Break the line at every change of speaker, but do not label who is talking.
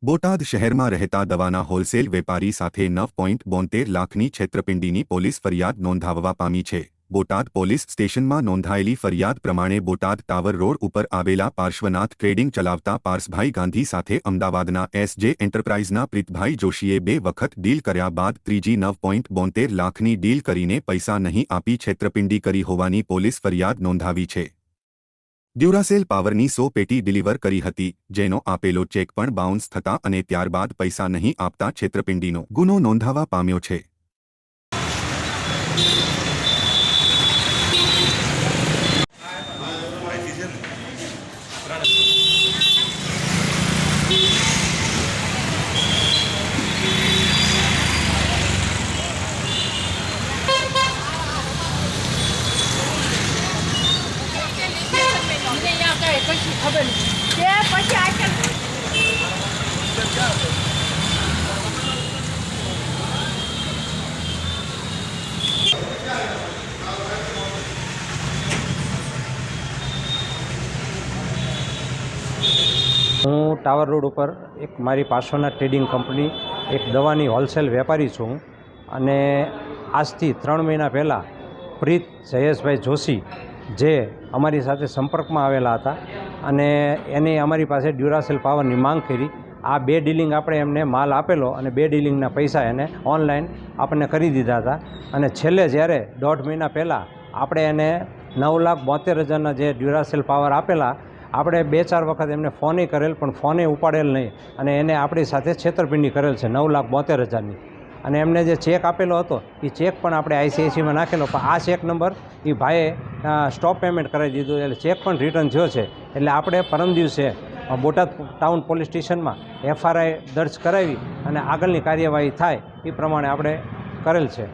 બોટાદ શહેરમાં રહેતા દવાના હોલસેલ વેપારી સાથે 9.72 લાખની છેતરપિંડીની પોલીસ ફરિયાદ નોંધાવવા પામી છે। બોટાદ પોલીસ સ્ટેશનમાં નોંધાયેલી ફરિયાદ પ્રમાણે બોટાદ ટાવર રોડ ઉપર આવેલા પાર્શ્વનાથ ટ્રેડિંગ ચલાવતા પાર્સભાઈ ગાંધી સાથે અમદાવાદના એસજે એન્ટરપ્રાઇઝના પ્રીતભાઈ જોશીએ 2 વખત ડીલ કર્યા બાદ ત્રીજી 9.72 લાખની ડીલ કરીને પૈસા નહીં આપી છેતરપિંડી કરી હોવાની પોલીસ ફરિયાદ નોંધાવી છે। ડ્યુરાસેલ પાવરની 100 પેટી ડિલિવર કરી હતી, જેનો આપેલો ચેક પણ બાઉન્સ થતા અને ત્યારબાદ પૈસા નહીં આપતા છેતરપિંડીનો ગુનો નોંધાવા પામ્યો છે।
ખબર કે પછી આજકાલ
હું ટાવર રોડ ઉપર એક મારી પાર્શ્વનાથ ટ્રેડિંગ કંપની એક દવાની હોલસેલ વેપારી છું અને આજથી 3 મહિના પહેલાં પ્રીત જયેશભાઈ જોશી જે અમારી સાથે સંપર્કમાં આવેલા હતા અને એની અમારી પાસે ડ્યુરાસેલ પાવરની માંગ કરી। આ 2 ડીલિંગ આપણે એમને માલ આપેલો અને 2 ડીલિંગના પૈસા એને ઓનલાઈન આપણને કરી દીધા હતા અને છેલ્લે જ્યારે 1.5 મહિના પહેલાં આપણે એને 9,72,000ના જે ડ્યુરાસેલ પાવર આપેલા, આપણે 2-4 વખત એમને ફોને કરેલ પણ ફોને ઉપાડેલ નહીં અને એને આપણી સાથે છેતરપિંડી કરેલ છે 9,72,000ની। અને એમને જે ચેક આપેલો હતો એ ચેક પણ આપણે ICICIમાં નાખેલો, પણ આ ચેક નંબર એ ભાઈએ સ્ટોપ પેમેન્ટ કરાવી દીધું એટલે ચેક પણ રિટર્ન થયો છે। એટલે આપણે પરમ દિવસે બોટાદ ટાઉન પોલીસ સ્ટેશનમાં FRI દર્જ કરાવી અને આગળની કાર્યવાહી થાય એ પ્રમાણે આપણે કરેલ છે।